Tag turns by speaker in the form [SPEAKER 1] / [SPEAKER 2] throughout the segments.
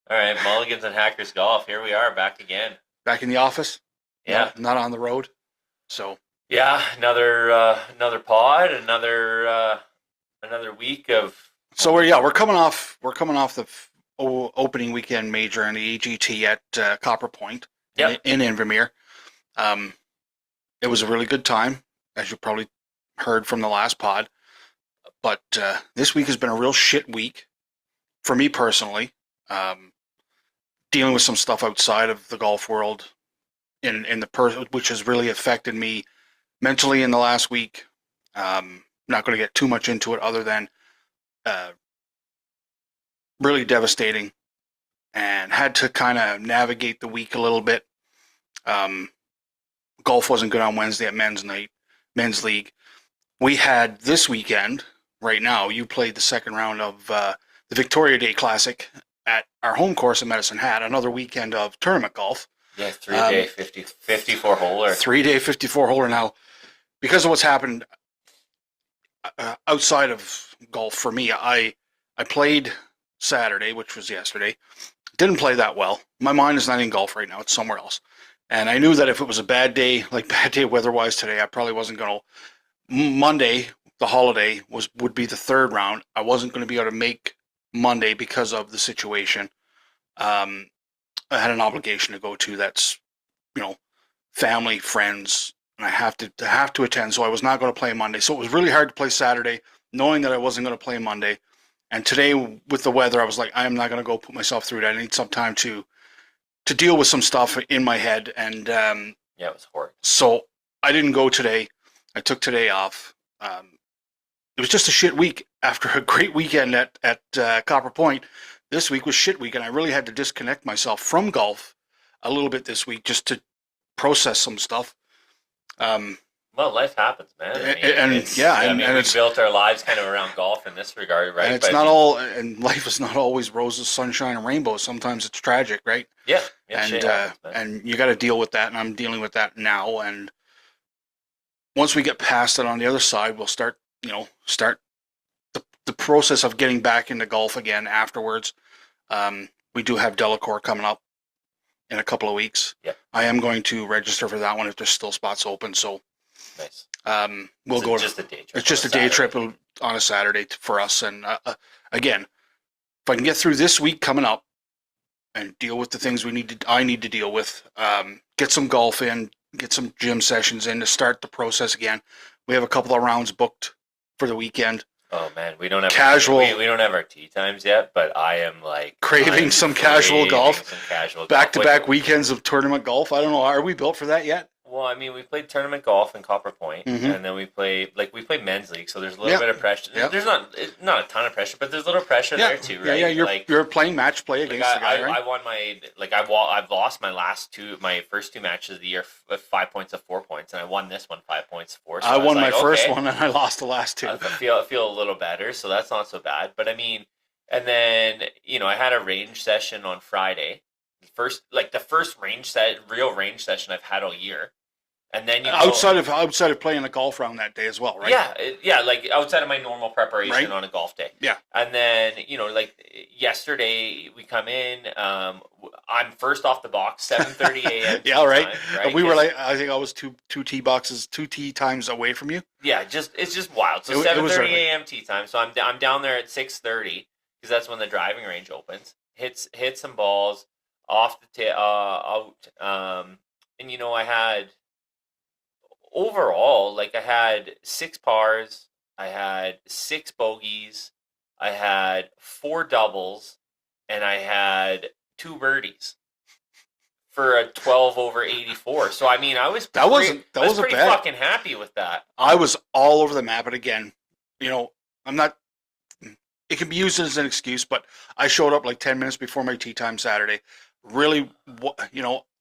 [SPEAKER 1] All right, Mulligans and Hackers Golf. Here we are back again.
[SPEAKER 2] Back in the office,
[SPEAKER 1] Yeah,
[SPEAKER 2] not on the road. So
[SPEAKER 1] yeah. Another pod, another week of.
[SPEAKER 2] we're coming off the opening weekend major in the AGT at Copper Point
[SPEAKER 1] Yep.
[SPEAKER 2] in Invermere. Um, it was a really good time, as you probably heard from the last pod. But this week has been a real shit week for me personally. Dealing with some stuff outside of the golf world in the which has really affected me mentally in the last week. Not going to get too much into it, other than uh, really devastating, and had to kind of navigate the week a little bit. Um, Golf wasn't good on Wednesday at men's league. We had this weekend. Right now, you played the second round of the Victoria Day Classic at our home course in Medicine Hat. Another weekend of tournament golf.
[SPEAKER 1] Yeah, 3-day 54 holer.
[SPEAKER 2] 3-day 54 holer. Now, because of what's happened outside of golf for me, I played Saturday, which was yesterday. Didn't play that well. My mind is not in golf right now. It's somewhere else. And I knew that if it was a bad day, like bad day weather-wise today, I probably wasn't going to. Monday, the holiday, would be the third round. I wasn't going to be able to make Monday because of the situation. I had an obligation to go to. That's, family, friends, and I have to attend. So I was not going to play Monday. So it was really hard to play Saturday, knowing that I wasn't going to play Monday. And today, with the weather, I was like, I am not going to go put myself through that. I need some time to deal with some stuff in my head. And
[SPEAKER 1] yeah, it was horrid.
[SPEAKER 2] So I didn't go today. I took today off. It was just a shit week after a great weekend at Copper Point. This week was shit week, and I really had to disconnect myself from golf a little bit this week just to process some stuff.
[SPEAKER 1] Well, life happens, man.
[SPEAKER 2] And
[SPEAKER 1] we built our lives kind of around golf in this regard, right?
[SPEAKER 2] And it's not all, and life is not always roses, sunshine, and rainbows. Sometimes it's tragic, right?
[SPEAKER 1] Yeah.
[SPEAKER 2] And you got to deal with that, and I'm dealing with that now. And once we get past it on the other side, we'll start the process of getting back into golf again afterwards. We do have Delacour coming up in a couple of weeks.
[SPEAKER 1] Yeah.
[SPEAKER 2] I am going to register for that one if there's still spots open. So
[SPEAKER 1] nice.
[SPEAKER 2] We'll go.
[SPEAKER 1] Just a day trip.
[SPEAKER 2] It's just a day trip on a Saturday for us. And again, if I can get through this week coming up and deal with the things I need to deal with, get some golf in, get some gym sessions in to start the process again. We have a couple of rounds booked for the weekend.
[SPEAKER 1] Oh man, we don't have
[SPEAKER 2] casual.
[SPEAKER 1] We don't have our tee times yet, but I am
[SPEAKER 2] craving some casual golf. Back-to-back
[SPEAKER 1] golf.
[SPEAKER 2] weekends of tournament golf. I don't know. Are we built for that yet?
[SPEAKER 1] Well, I mean, we played tournament golf in Copper Point, and then we play men's league, so there's a little bit of pressure.
[SPEAKER 2] Yep.
[SPEAKER 1] There's not a ton of pressure, but there's a little pressure there too, right?
[SPEAKER 2] Yeah. You're playing match play against the guy, right?
[SPEAKER 1] I won I've lost my first two matches of the year with 5 points of 4 points, and I won this one 5 points 4. So
[SPEAKER 2] I won my first one, and I lost the last two.
[SPEAKER 1] I feel a little better, so that's not so bad. But I mean, and then I had a range session on Friday. The first real range session I've had all year, and then
[SPEAKER 2] outside of playing a golf round that day as well, right?
[SPEAKER 1] Yeah, like outside of my normal preparation on a golf day.
[SPEAKER 2] Yeah,
[SPEAKER 1] and then yesterday we come in. I'm first off the box, 7:30 a.m.
[SPEAKER 2] Yeah, right.
[SPEAKER 1] Right.
[SPEAKER 2] We were I think I was two tee times away from you.
[SPEAKER 1] Yeah, it's just wild. So 7:30 a.m. tee time. So I'm down there at 6:30 because that's when the driving range opens. Hit some balls off the out. And I had overall I had 6 pars, I had 6 bogeys, I had 4 doubles, and I had 2 birdies for a 12 over 84. So I mean, I was pretty fucking happy with that.
[SPEAKER 2] I was all over the map, and again, I'm not. It can be used as an excuse, but I showed up 10 minutes before my tee time Saturday. Really,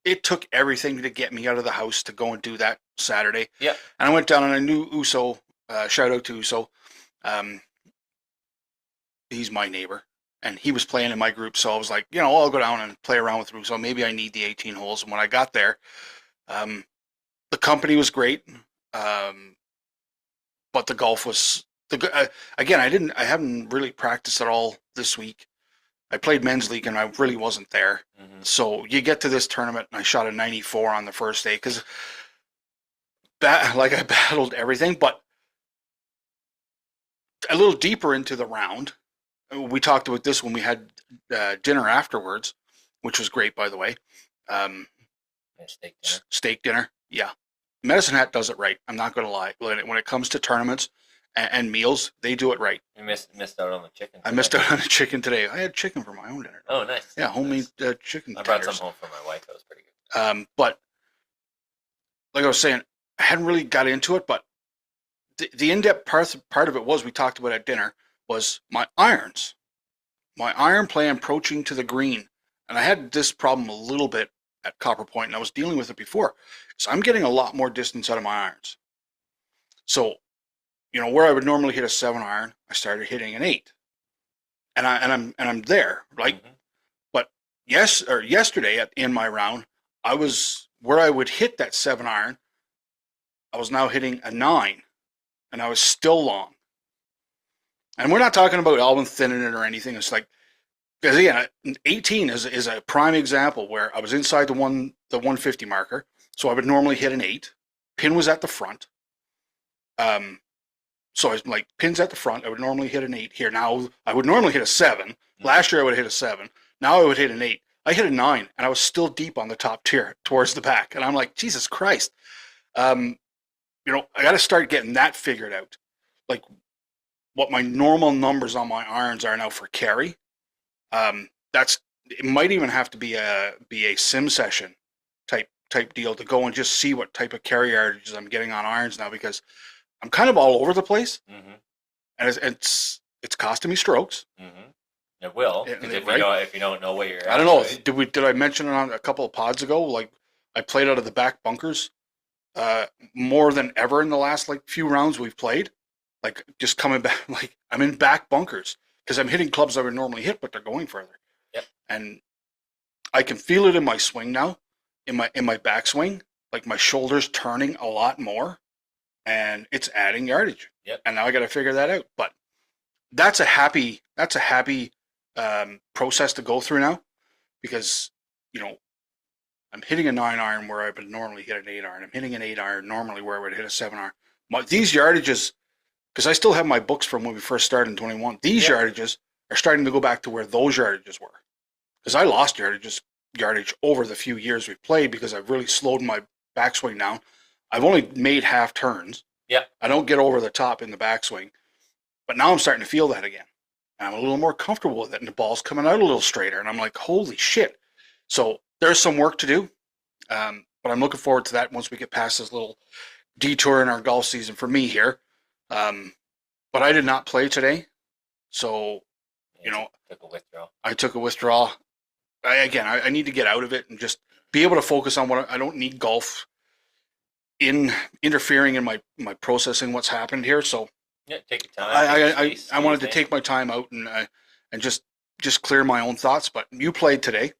[SPEAKER 2] it took everything to get me out of the house to go and do that Saturday.
[SPEAKER 1] Yeah.
[SPEAKER 2] And I went down and I knew Uso. Shout out to Uso. He's my neighbor, and he was playing in my group. So I was like, I'll go down and play around with Uso. Maybe I need the 18 holes. And when I got there, the company was great. But the golf was again. I haven't really practiced at all this week. I played men's league and I really wasn't there.
[SPEAKER 1] Mm-hmm.
[SPEAKER 2] So you get to this tournament and I shot a 94 on the first day because like I battled everything, but a little deeper into the round, we talked about this when we had dinner afterwards, which was great, by the way.
[SPEAKER 1] Steak dinner.
[SPEAKER 2] Steak dinner, yeah. Medicine Hat does it right. I'm not going to lie. When it comes to tournaments and meals, they do it right.
[SPEAKER 1] You missed out on the chicken.
[SPEAKER 2] I missed out on the chicken today. I had chicken for my own dinner.
[SPEAKER 1] Oh, nice.
[SPEAKER 2] Yeah, homemade
[SPEAKER 1] nice.
[SPEAKER 2] Chicken.
[SPEAKER 1] I brought some home for my wife. That was pretty good.
[SPEAKER 2] But like I was saying, I hadn't really got into it, but the in-depth part of it was we talked about at dinner was my irons. My iron play approaching to the green. And I had this problem a little bit at Copper Point, and I was dealing with it before. So I'm getting a lot more distance out of my irons. So, where I would normally hit a 7 iron, I started hitting an 8. And I'm there, right? Mm-hmm. But yesterday in my round, I was where I would hit that 7 iron, I was now hitting a 9, and I was still long. And we're not talking about Alvin thinning it or anything. It's like, because again, 18 is a prime example where I was inside the 150 marker, so I would normally hit an 8. Pin was at the front. So I was like, pin's at the front. I would normally hit an 8 here. Now I would normally hit a 7. Mm-hmm. Last year I would hit a 7. Now I would hit an 8. I hit a 9, and I was still deep on the top tier towards the back. And I'm like, Jesus Christ. I got to start getting that figured out. Like, what my normal numbers on my irons are now for carry. It might even have to be a sim session type deal to go and just see what type of carry yardages I'm getting on irons now, because I'm kind of all over the place, mm-hmm. and it's costing me strokes.
[SPEAKER 1] Mm-hmm. It will, because if you don't know where you're at.
[SPEAKER 2] I don't know. Right? Did I mention it on a couple of pods ago? Like, I played out of the back bunkers more than ever in the last few rounds we've played. Like, just coming back, like I'm in back bunkers because I'm hitting clubs I would normally hit, but they're going further.
[SPEAKER 1] Yep.
[SPEAKER 2] And I can feel it in my swing now, in my backswing, like my shoulders turning a lot more, and it's adding yardage.
[SPEAKER 1] Yep.
[SPEAKER 2] And now I got to figure that out. But that's a happy process to go through now, because I'm hitting a 9 iron where I would normally hit an 8 iron. I'm hitting an 8 iron normally where I would hit a 7 iron. These yardages, because I still have my books from when we first started in 21, these yardages are starting to go back to where those yardages were. Because I lost yardage over the few years we've played because I've really slowed my backswing down. I've only made half turns.
[SPEAKER 1] Yeah.
[SPEAKER 2] I don't get over the top in the backswing. But now I'm starting to feel that again. And I'm a little more comfortable with it, and the ball's coming out a little straighter. And I'm like, holy shit. So there's some work to do. But I'm looking forward to that once we get past this little detour in our golf season for me here. But I did not play today. So,
[SPEAKER 1] took a withdrawal.
[SPEAKER 2] I took a withdrawal. I need to get out of it and just be able to focus on what I don't need golf interfering in my processing what's happened here. So
[SPEAKER 1] yeah, take your time.
[SPEAKER 2] I wanted to take my time out and just clear my own thoughts. But you played today,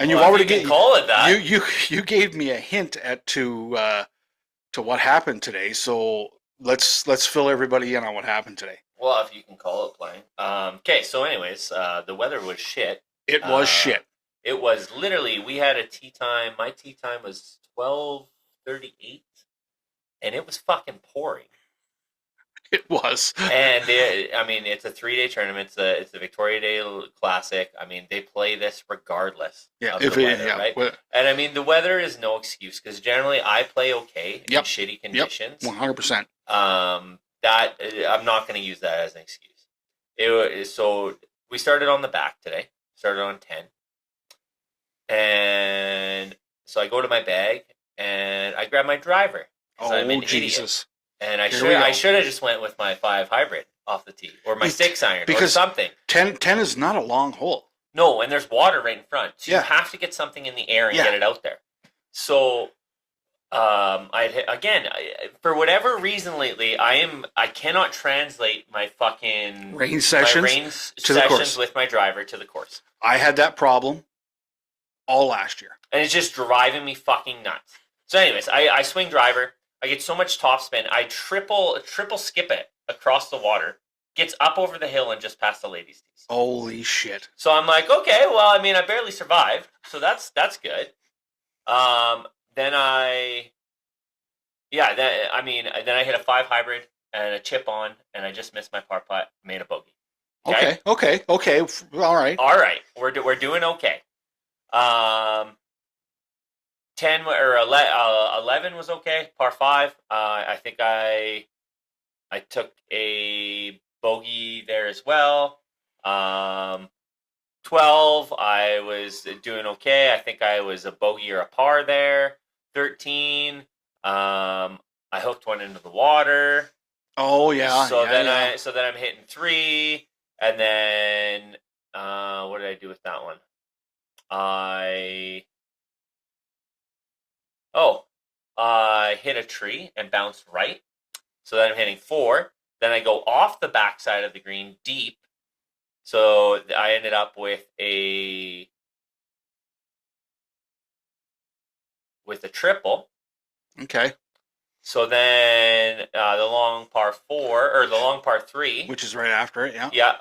[SPEAKER 2] and you've already
[SPEAKER 1] call it that.
[SPEAKER 2] You gave me a hint to what happened today. So let's fill everybody in on what happened today.
[SPEAKER 1] Well, if you can call it playing. Okay, so anyways, the weather was shit.
[SPEAKER 2] It was shit.
[SPEAKER 1] It was literally, we had a tee time. My tee time was 12:38, and it was fucking pouring.
[SPEAKER 2] It was.
[SPEAKER 1] And it's a 3-day tournament. It's a Victoria Day Classic. I mean, they play this regardless of the weather, right? Well, and the weather is no excuse, because generally I play okay in shitty conditions.
[SPEAKER 2] 100%.
[SPEAKER 1] That I'm not going to use that as an excuse. So we started on the back today. Started on 10. And so I go to my bag and I grab my driver. I'm an
[SPEAKER 2] Jesus.
[SPEAKER 1] Idiot. And I should have just went with my 5 hybrid off the tee, or my 6 iron, or something. 10
[SPEAKER 2] is not a long hole.
[SPEAKER 1] No, and there's water right in front. So you have to get something in the air and get it out there. So for whatever reason lately, I cannot translate my fucking
[SPEAKER 2] range sessions to the course
[SPEAKER 1] with my driver to the course.
[SPEAKER 2] I had that problem all last year,
[SPEAKER 1] and it's just driving me fucking nuts. So, anyways, I swing driver. I get so much topspin. I triple skip it across the water gets up over the hill and just past the ladies' tees.
[SPEAKER 2] Holy shit.
[SPEAKER 1] So I'm like, okay, well, I mean, I barely survived, so that's good. Then then I hit a 5 hybrid and a chip on, and I just missed my par putt, made a bogey.
[SPEAKER 2] Okay. All right.
[SPEAKER 1] All right, we're doing okay. 11 was okay. Par 5. I think I took a bogey there as well. 12, I was doing okay. I think I was a bogey or a par there. 13, I hooked one into the water.
[SPEAKER 2] Oh yeah.
[SPEAKER 1] So
[SPEAKER 2] yeah.
[SPEAKER 1] then I'm hitting 3, and then what did I do with that one? I hit a tree and bounced right. So then I'm hitting 4. Then I go off the backside of the green deep. So I ended up with a triple.
[SPEAKER 2] Okay.
[SPEAKER 1] So then the long par 4 or the long par 3,
[SPEAKER 2] which is right after it. Yeah.
[SPEAKER 1] Yeah.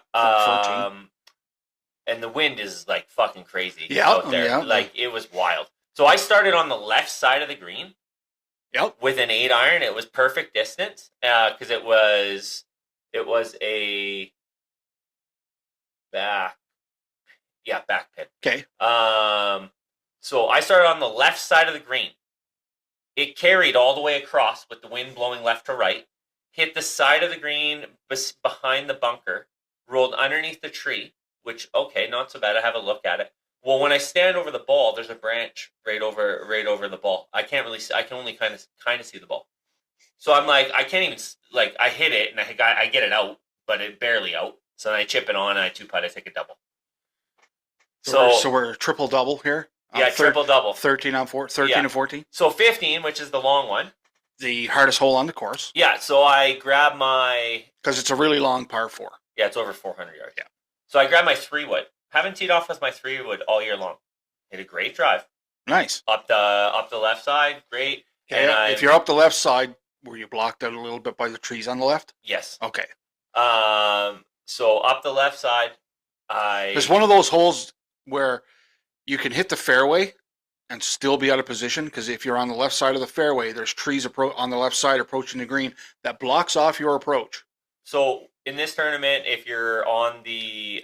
[SPEAKER 1] And the wind is like fucking crazy out there.
[SPEAKER 2] Yeah.
[SPEAKER 1] Like it was wild. So I started on the left side of the green.
[SPEAKER 2] Yep.
[SPEAKER 1] With an 8 iron, it was perfect distance because it was a back pin.
[SPEAKER 2] Okay.
[SPEAKER 1] So I started on the left side of the green. It carried all the way across with the wind blowing left to right. Hit the side of the green behind the bunker. Rolled underneath the tree, which okay, not so bad. I have a look at it. Well, when I stand over the ball, there's a branch right over the ball. I can't really see. I can only kind of see the ball. So I'm like, I can't even like. I hit it and I get it out, but it barely out. So then I chip it on and I 2-putt. I take a double.
[SPEAKER 2] So we're triple double here.
[SPEAKER 1] Yeah, triple double.
[SPEAKER 2] 13 and 14.
[SPEAKER 1] So 15, which is the long one.
[SPEAKER 2] The hardest hole on the course.
[SPEAKER 1] Yeah, so I grab my...
[SPEAKER 2] Because it's a really long par 4.
[SPEAKER 1] Yeah, it's over 400 yards.
[SPEAKER 2] Yeah.
[SPEAKER 1] So I grab my 3-wood. Haven't teed off with my 3-wood all year long. Hit a great drive.
[SPEAKER 2] Nice.
[SPEAKER 1] Up the left side, great.
[SPEAKER 2] Okay, and if you're up the left side, were you blocked out a little bit by the trees on the left?
[SPEAKER 1] Yes.
[SPEAKER 2] Okay.
[SPEAKER 1] So up the left side,
[SPEAKER 2] There's one of those holes where you can hit the fairway and still be out of position, because if you're on the left side of the fairway, there's trees on the left side approaching the green that blocks off your approach.
[SPEAKER 1] So in this tournament, if you're on the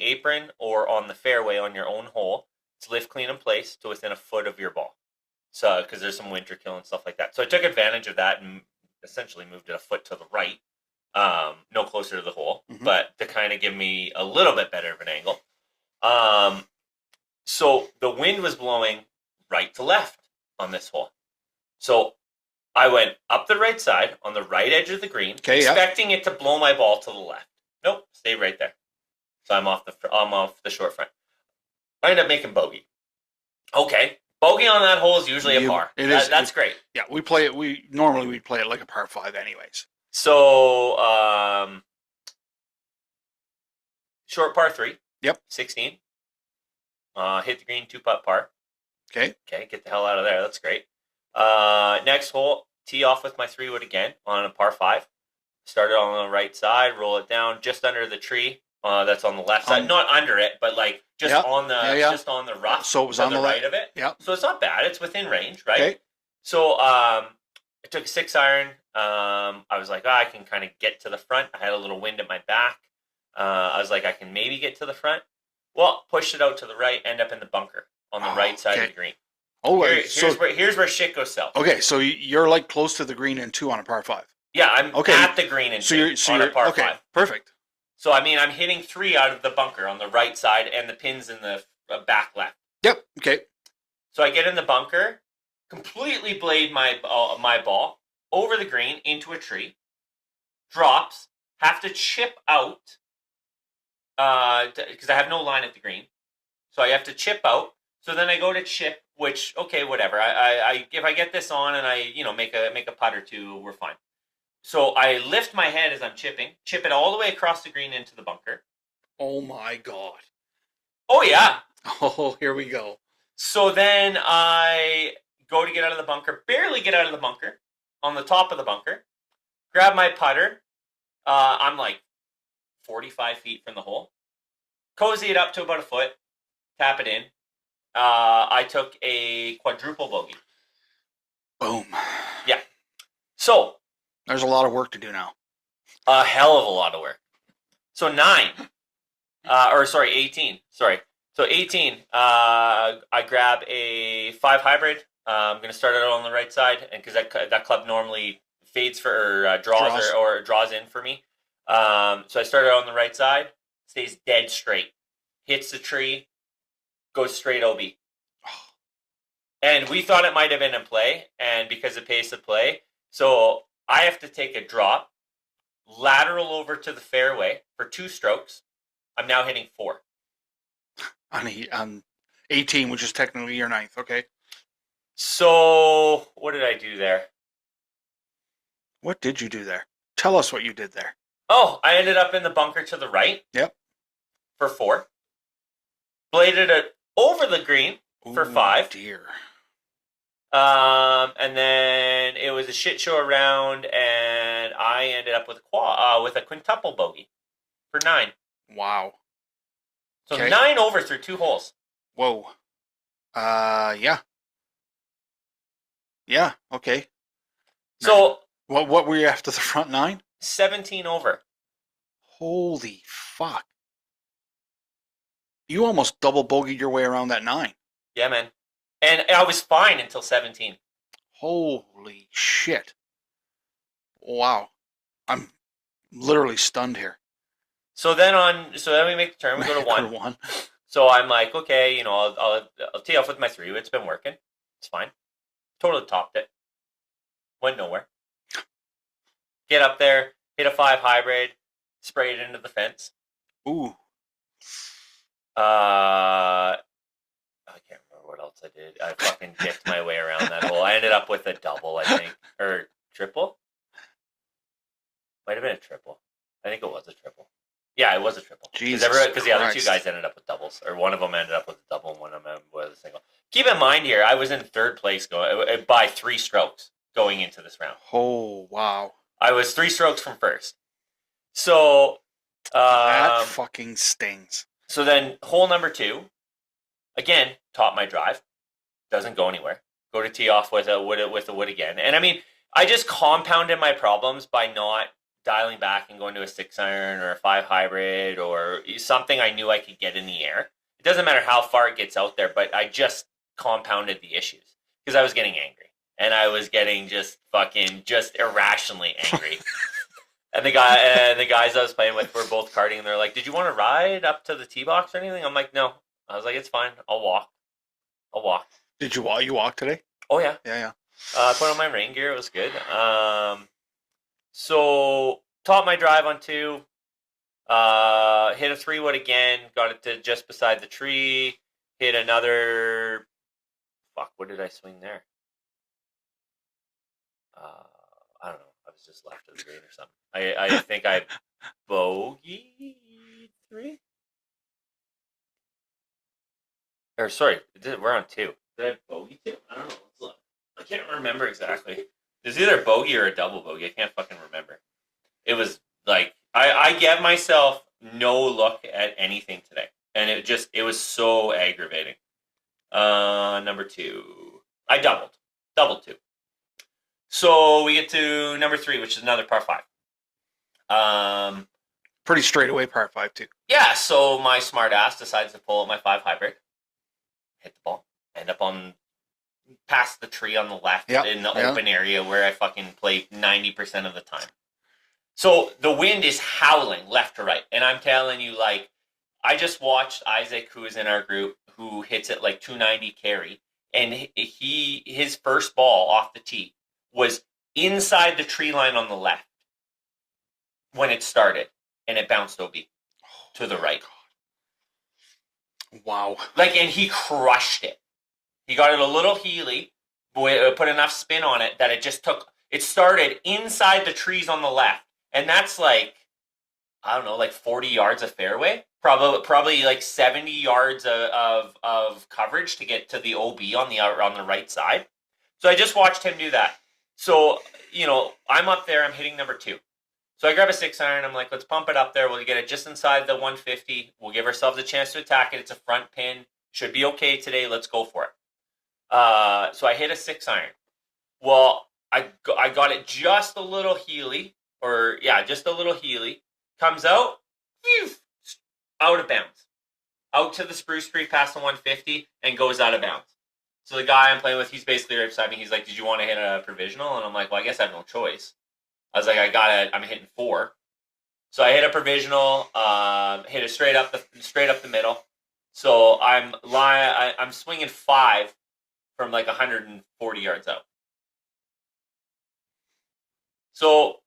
[SPEAKER 1] apron or on the fairway on your own hole, it's lift, clean, and place to within a foot of your ball. So because there's some winter kill and stuff like that. So I took advantage of that and essentially moved it a foot to the right, no closer to the hole, but to kind of give me a little bit better of an angle. So the wind was blowing right to left on this hole. So I went up the right side on the right edge of the green, expecting it to blow my ball to the left. Nope, stay right there. So I'm off the short front. I end up making bogey. Okay, bogey on that hole is usually a par. That's great.
[SPEAKER 2] Yeah, we play it. We'd play it like a par 5, anyways.
[SPEAKER 1] So short par 3.
[SPEAKER 2] Yep.
[SPEAKER 1] 16. Hit the green 2-putt par.
[SPEAKER 2] Okay,
[SPEAKER 1] get the hell out of there. That's great. Next hole, tee off with my 3-wood again on a par 5. Started on the right side, roll it down just under the tree. That's on the left side, not under it, but like just on the rough.
[SPEAKER 2] So it was on the
[SPEAKER 1] right of it.
[SPEAKER 2] Yeah.
[SPEAKER 1] So it's not bad. It's within range, right?
[SPEAKER 2] Okay.
[SPEAKER 1] So I took a 6 iron. I was like, I can kind of get to the front. I had a little wind at my back. I was like, I can maybe get to the front. Well, pushed it out to the right, end up in the bunker on the right side of the green.
[SPEAKER 2] Oh,
[SPEAKER 1] here's where shit goes south.
[SPEAKER 2] Okay, so you're like close to the green in 2 on a par 5.
[SPEAKER 1] Yeah, I'm at the green in 2 on a par 5.
[SPEAKER 2] Perfect.
[SPEAKER 1] So I mean, I'm hitting 3 out of the bunker on the right side, and the pin's in the back left.
[SPEAKER 2] Yep. Okay.
[SPEAKER 1] So I get in the bunker, completely blade my ball over the green into a tree, drops, have to chip out because I have no line at the green, so I have to chip out. So then I go to chip, which okay, whatever. I if I get this on and I make a putt or 2, we're fine. So I lift my head as I'm chipping, chip it all the way across the green into the bunker.
[SPEAKER 2] Oh my god.
[SPEAKER 1] Oh yeah.
[SPEAKER 2] Oh, here we go.
[SPEAKER 1] So then I go to get out of the bunker, barely get out of the bunker, on the top of the bunker, grab my putter. I'm like 45 feet from the hole. Cozy it up to about a foot. Tap it in. I took a quadruple bogey.
[SPEAKER 2] Boom.
[SPEAKER 1] Yeah. So
[SPEAKER 2] There's a lot of work to do now.
[SPEAKER 1] a hell of a lot of work. So 18. Sorry. So 18, I grab a 5 hybrid. I'm going to start it out on the right side, and because that club normally fades for or draws. Or draws in for me. So I started on the right side, stays dead straight, hits the tree, goes straight OB. And we thought it might have been in play, and because of pace of play, so I have to take a drop, lateral over to the fairway for 2 strokes. I'm now hitting 4.
[SPEAKER 2] On 18, which is technically your 9th, okay?
[SPEAKER 1] So, what did I do there?
[SPEAKER 2] What did you do there? Tell us what you did there.
[SPEAKER 1] Oh, I ended up in the bunker to the right.
[SPEAKER 2] Yep.
[SPEAKER 1] For 4. Bladed it over the green for 5.
[SPEAKER 2] Dear.
[SPEAKER 1] And then it was a shit show around, and I ended up with a quintuple bogey for 9.
[SPEAKER 2] Wow.
[SPEAKER 1] So 9 over through 2 holes.
[SPEAKER 2] Whoa. Yeah. Yeah, okay.
[SPEAKER 1] So
[SPEAKER 2] what were you after the front 9?
[SPEAKER 1] 17 over.
[SPEAKER 2] Holy fuck. You almost double bogeyed your way around that 9.
[SPEAKER 1] Yeah, man. And I was fine until 17.
[SPEAKER 2] Holy shit. Wow. I'm literally stunned here.
[SPEAKER 1] So then we make the turn, we go to 1. So I'm like, okay, I'll tee off with my 3. It's been working. It's fine. Totally topped it. Went nowhere. Get up there, hit a 5 hybrid, spray it into the fence.
[SPEAKER 2] Ooh.
[SPEAKER 1] I can't remember what else I did. I fucking dicked my way around that hole. I ended up with a double, I think. Or triple? Might have been a triple. I think it was a triple. Yeah, it was a triple. Because the other 2 guys ended up with doubles. Or one of them ended up with a double and one of them with a single. Keep in mind here, I was in 3rd place by 3 strokes going into this round.
[SPEAKER 2] Oh, wow.
[SPEAKER 1] I was 3 strokes from first. So
[SPEAKER 2] that fucking stings.
[SPEAKER 1] So then hole number 2, again, top my drive. Doesn't go anywhere. Go to tee off with a wood again. And I mean, I just compounded my problems by not dialing back and going to a 6 iron or a 5 hybrid or something I knew I could get in the air. It doesn't matter how far it gets out there, but I just compounded the issues because I was getting angry. And I was getting just irrationally angry. And the guys I was playing with were both karting, and they're like, "Did you want to ride up to the tee box or anything?" I'm like, "No." I was like, "It's fine. I'll walk."
[SPEAKER 2] Did you walk? You walked today?
[SPEAKER 1] Oh yeah.
[SPEAKER 2] Yeah.
[SPEAKER 1] I put on my rain gear. It was good. So taught my drive on 2. Hit a 3-wood again. Got it to just beside the tree. Hit another. Fuck! What did I swing there? I don't know. I was just left of the green or something. I think I bogeyed 3. Or sorry, we're on 2. Did I bogey 2? I don't know. Let's look. I can't remember exactly. There's either a bogey or a double bogey. I can't fucking remember. It was like I gave myself no look at anything today, and it was so aggravating. Number 2, I doubled 2. So we get to number 3, which is another par 5.
[SPEAKER 2] Pretty straightaway par 5 too.
[SPEAKER 1] Yeah, so my smart ass decides to pull out my 5 hybrid, hit the ball, end up on past the tree on the left in the open area where I fucking play 90% of the time. So the wind is howling left to right, and I'm telling you, like, I just watched Isaac, who is in our group, who hits it like 290 carry, and his first ball off the tee was inside the tree line on the left when it started, and it bounced OB to the right.
[SPEAKER 2] Wow.
[SPEAKER 1] And he crushed it. He got it a little heely, put enough spin on it that it started inside the trees on the left, and that's like, I don't know, like 40 yards of fairway, probably like 70 yards of coverage to get to the OB on the right side. So I just watched him do that. So, I'm up there, I'm hitting number 2. So I grab a 6-iron. I'm like, let's pump it up there. We'll get it just inside the 150. We'll give ourselves a chance to attack it. It's a front pin. Should be okay today. Let's go for it. So I hit a 6-iron. Well, I got it just a little heely, or yeah, just a little heely. Comes out, phew, out of bounds, out to the spruce tree past the 150, and goes out of bounds. So the guy I'm playing with, he's basically right beside me. He's like, "Did you want to hit a provisional?" And I'm like, "Well, I guess I have no choice." I was like, I'm hitting 4. So I hit a provisional, hit it straight up the middle. So I'm swinging 5 from like 140 yards out. So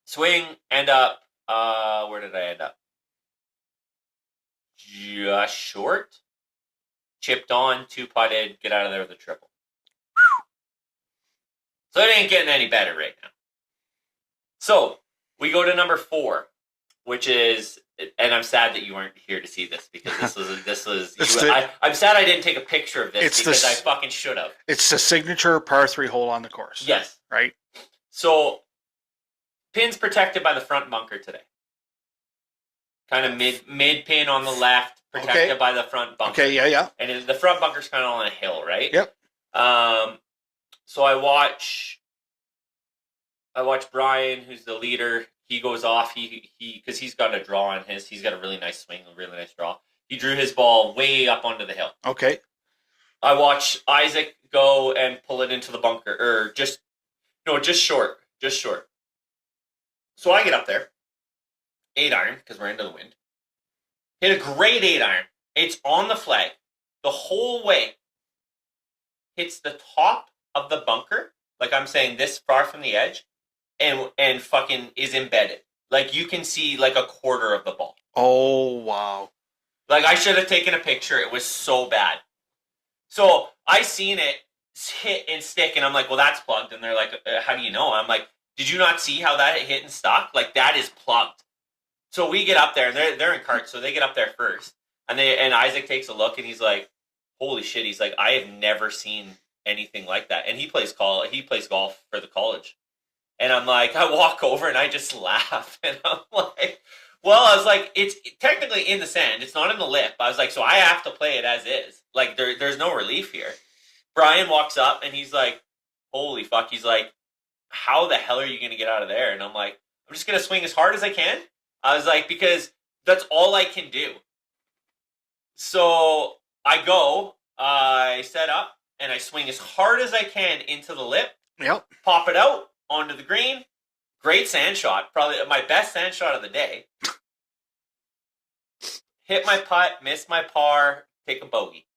[SPEAKER 1] swing, end up, where did I end up? Just short. Chipped on, 2-putted, get out of there with a triple. So it ain't getting any better right now. So we go to number 4, which is, and I'm sad that you weren't here to see this because I'm sad I didn't take a picture of this because I fucking should have.
[SPEAKER 2] It's the signature par 3 hole on the course.
[SPEAKER 1] Yes.
[SPEAKER 2] Right?
[SPEAKER 1] So pin's protected by the front bunker today. Kind of mid pin on the left, protected by the front bunker.
[SPEAKER 2] Okay, yeah.
[SPEAKER 1] And the front bunker's kind of on a hill, right?
[SPEAKER 2] Yep.
[SPEAKER 1] So I watch Brian, who's the leader. He goes off. He because he's got a draw on his. He's got a really nice swing, a really nice draw. He drew his ball way up onto the hill.
[SPEAKER 2] Okay.
[SPEAKER 1] I watch Isaac go and pull it into the bunker, or just short. So I get up there, 8-iron because we're into the wind. Hit a great 8-iron. It's on the flag the whole way. Hits the top of the bunker, like I'm saying, this far from the edge, and fucking is embedded. Like you can see like a quarter of the ball.
[SPEAKER 2] Oh wow!
[SPEAKER 1] Like I should have taken a picture. It was so bad. So I seen it hit and stick, and I'm like, well, that's plugged. And they're like, how do you know? I'm like, did you not see how that hit and stuck? Like that is plugged. So we get up there, and they're in carts, so they get up there first, and Isaac takes a look, and he's like, holy shit! He's like, I have never seen anything like that. And he plays golf for the college. And I'm like, I walk over and I just laugh. And I'm like, well, I was like, it's technically in the sand. It's not in the lip. I was like, so I have to play it as is. Like, there's no relief here. Brian walks up and he's like, holy fuck. He's like, how the hell are you going to get out of there? And I'm like, I'm just going to swing as hard as I can. I was like, because that's all I can do. So I set up, and I swing as hard as I can into the lip.
[SPEAKER 2] Yep.
[SPEAKER 1] Pop it out onto the green. Great sand shot. Probably my best sand shot of the day. Hit my putt, miss my par, take a bogey.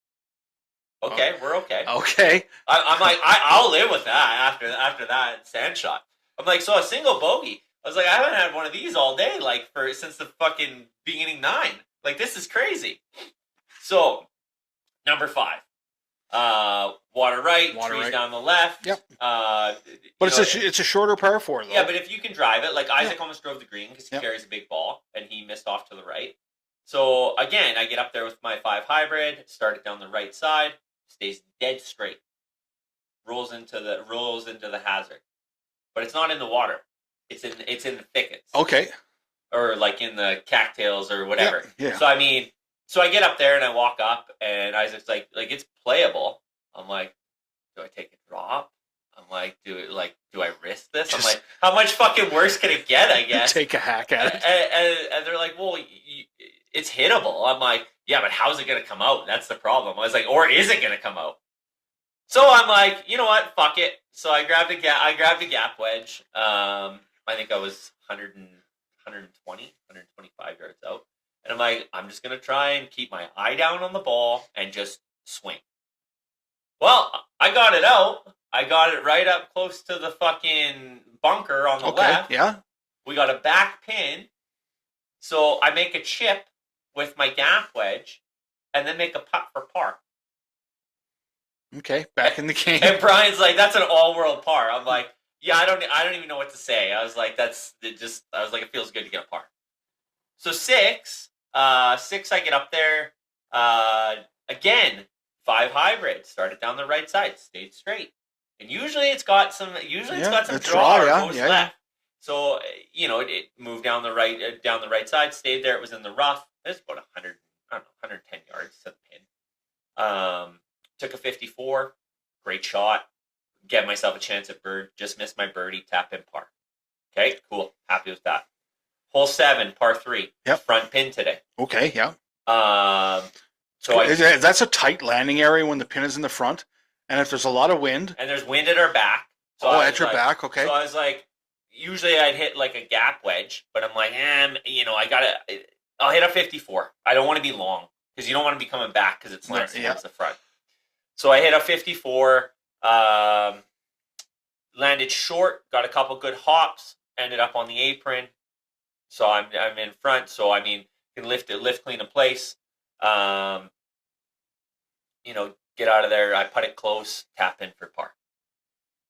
[SPEAKER 1] Okay, we're okay.
[SPEAKER 2] Okay.
[SPEAKER 1] I'm like, I'll live with that after that sand shot. I'm like, so a single bogey. I was like, I haven't had one of these all day, like since the fucking beginning 9. Like this is crazy. So number 5. Water right, trees down the left.
[SPEAKER 2] Yep. But it's a shorter par 4 though.
[SPEAKER 1] Yeah, but if you can drive it, like Isaac almost drove the green because he carries a big ball and he missed off to the right. So again, I get up there with my 5 hybrid, start it down the right side, stays dead straight, rolls into the hazard, but it's not in the water. It's in the thickets.
[SPEAKER 2] Okay.
[SPEAKER 1] Or like in the cattails or whatever.
[SPEAKER 2] Yeah.
[SPEAKER 1] So I get up there and I walk up, and Isaac's like it's playable. I'm like, do I take a drop? I'm like, do I risk this? I'm like, how much fucking worse can it get? I guess
[SPEAKER 2] take a hack at it.
[SPEAKER 1] And they're like, well, it's hittable. I'm like, yeah, but how's it gonna come out? That's the problem. I was like, or is it gonna come out? So I'm like, you know what? Fuck it. So I grabbed a gap wedge. I think I was 125 yards out. And I'm like, I'm just going to try and keep my eye down on the ball and just swing. Well, I got it out. I got it right up close to the fucking bunker on the left.
[SPEAKER 2] Yeah.
[SPEAKER 1] We got a back pin. So I make a chip with my gap wedge and then make a putt for par.
[SPEAKER 2] Okay, back in the game.
[SPEAKER 1] And Brian's like, that's an all-world par. I'm like, yeah, I don't even know what to say. I was like, it feels good to get a par. So 6, I get up there, again, 5 hybrid, started down the right side, stayed straight. And usually it's got some draw or goes left. So it moved down the right side, stayed there. It was in the rough. It was about 100, I don't know, 110 yards to the pin. Took a 54, great shot. Get myself a chance at bird. Just missed my birdie. Tap in par. Okay, cool. Happy with that. Hole 7, par 3.
[SPEAKER 2] Yep.
[SPEAKER 1] Front pin today.
[SPEAKER 2] Okay, yeah.
[SPEAKER 1] So
[SPEAKER 2] that's a tight landing area when the pin is in the front, and if there's a lot of wind,
[SPEAKER 1] and there's wind at our back.
[SPEAKER 2] So at your back, okay.
[SPEAKER 1] So I was like, usually I'd hit like a gap wedge, but I'm like, I'll hit a 54. I don't want to be long because you don't want to be coming back because it slants towards the front. So I hit a 54, landed short, got a couple good hops, ended up on the apron. So I'm in front. So I mean, can lift clean in place. Get out of there. I put it close, tap in for par.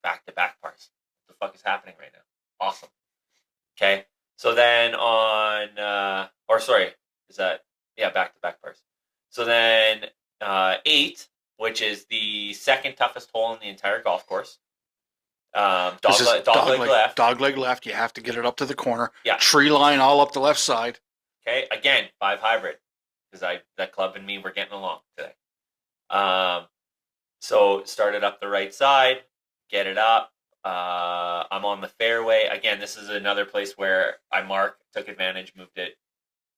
[SPEAKER 1] Back to back pars. What the fuck is happening right now? Awesome. Okay. So then back to back pars. So then 8, which is the second toughest hole in the entire golf course. Dogleg left.
[SPEAKER 2] Dogleg left. You have to get it up to the corner.
[SPEAKER 1] Yeah.
[SPEAKER 2] Tree line all up the left side.
[SPEAKER 1] Okay. Again, 5 hybrid. Because that club and me were getting along today. So started up the right side, get it up. I'm on the fairway. Again, this is another place where I took advantage, moved it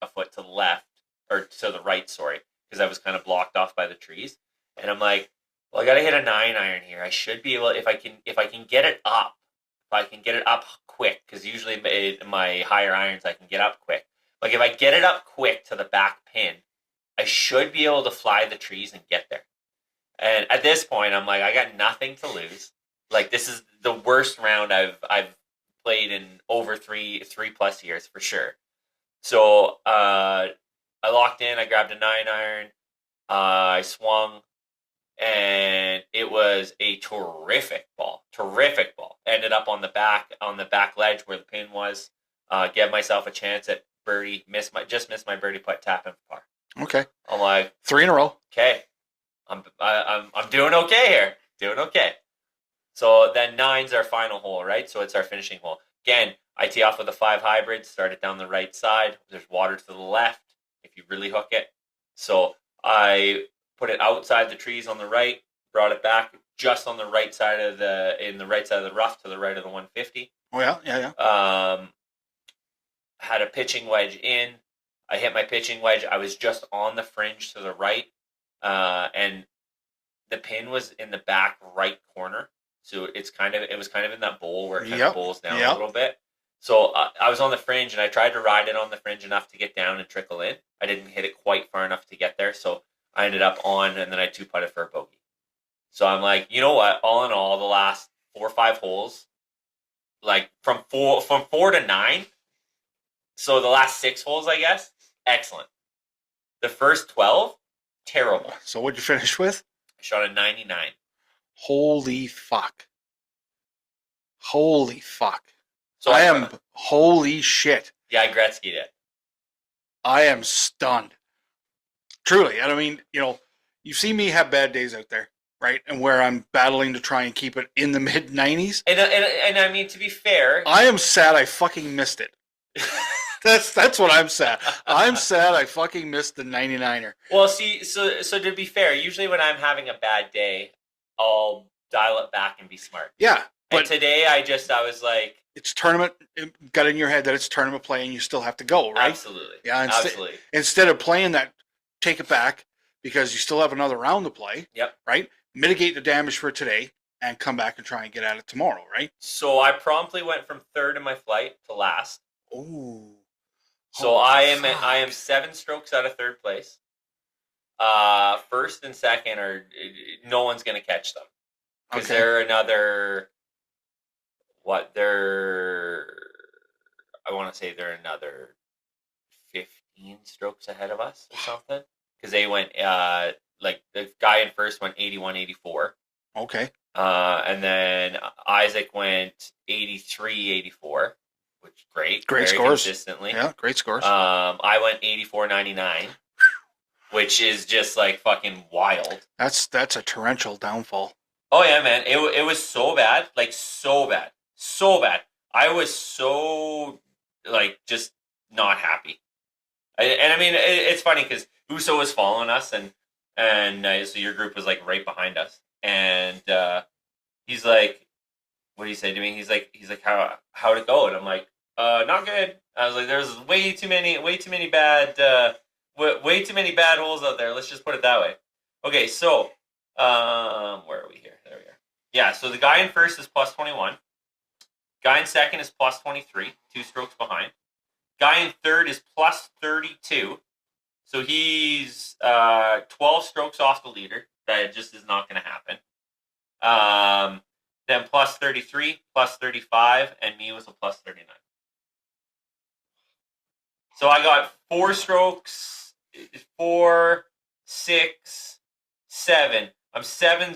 [SPEAKER 1] a foot to the left, or to the right, sorry, because I was kind of blocked off by the trees. And I'm like, well, I got to hit a 9-iron here. I should be able, if I can get it up, quick, because usually my higher irons I can get up quick. Like if I get it up quick to the back pin, I should be able to fly the trees and get there. And at this point, I'm like, I got nothing to lose. Like this is the worst round I've played in over 3+ years for sure. So I locked in. I grabbed a 9-iron. I swung, and it was a terrific ball. Ended up on the back ledge where the pin was. Gave myself a chance at birdie. Just missed my birdie putt, tap in for par.
[SPEAKER 2] Okay.
[SPEAKER 1] I'm like
[SPEAKER 2] 3 in a row.
[SPEAKER 1] Okay. I'm doing okay here. Doing okay. So then 9's our final hole, right? So it's our finishing hole. Again, I tee off with a 5 hybrid, started down the right side. There's water to the left if you really hook it. So I put it outside the trees on the right, brought it back just on the right side of the rough to the right of the 150.
[SPEAKER 2] Oh yeah.
[SPEAKER 1] Had a pitching wedge in. I hit my pitching wedge. I was just on the fringe to the right, and the pin was in the back right corner. So it was kind of in that bowl where it kind of bowls down a little bit. So I was on the fringe, and I tried to ride it on the fringe enough to get down and trickle in. I didn't hit it quite far enough to get there, so I ended up on, and then I 2-putted for a bogey. So I'm like, you know what? All in all, the last 4 or 5 holes, like from 4 to 9. So the last 6 holes, I guess, excellent. The first 12, terrible.
[SPEAKER 2] So what'd you finish with?
[SPEAKER 1] I shot a 99.
[SPEAKER 2] Holy fuck. So holy shit.
[SPEAKER 1] Yeah, I Gretzky'd it.
[SPEAKER 2] I am stunned. Truly. And I mean, you see me have bad days out there, right? And where I'm battling to try and keep it in the mid 90s.
[SPEAKER 1] And I mean, to be fair,
[SPEAKER 2] I am sad I fucking missed it. That's what I'm sad. I'm sad I fucking missed the 99er.
[SPEAKER 1] Well, see, so to be fair, usually when I'm having a bad day, I'll dial it back and be smart.
[SPEAKER 2] Yeah.
[SPEAKER 1] But today I was like,
[SPEAKER 2] it's tournament. It got in your head that it's tournament play and you still have to go, right?
[SPEAKER 1] Absolutely.
[SPEAKER 2] Yeah.
[SPEAKER 1] Absolutely.
[SPEAKER 2] Instead of playing that, take it back because you still have another round to play.
[SPEAKER 1] Yep.
[SPEAKER 2] Right. Mitigate the damage for today and come back and try and get at it tomorrow, right?
[SPEAKER 1] So I promptly went from 3rd in my flight to last.
[SPEAKER 2] Ooh.
[SPEAKER 1] So I am 7 strokes out of 3rd place. 1st and 2nd are no one's going to catch them because they're another. I want to say they're another 15 strokes ahead of us or something because they went like the guy in first went 81-84.
[SPEAKER 2] Okay.
[SPEAKER 1] And then Isaac went 83-84. Which great
[SPEAKER 2] scores
[SPEAKER 1] consistently.
[SPEAKER 2] Yeah, great scores.
[SPEAKER 1] I went 84-99, which is just like fucking wild.
[SPEAKER 2] That's a torrential downfall.
[SPEAKER 1] Oh yeah, man. It was so bad, like so bad. I was so like just not happy. And I mean, it's funny because Uso was following us, and so your group was like right behind us, and he's like, "What do you say to me?" He's like, how'd it go? And I'm like, not good. I was like, there's way too many bad, way too many bad holes out there. Let's just put it that way. Okay, so where are we here? There we are. Yeah, so the guy in first is plus 21. Guy in second is plus 23, 2 strokes behind. Guy in third is plus 32. So he's 12 strokes off the leader. That just is not going to happen. Then plus 33, plus 35, and me with a plus 39. So I got 4 strokes, 4, 6, 7. I'm 7,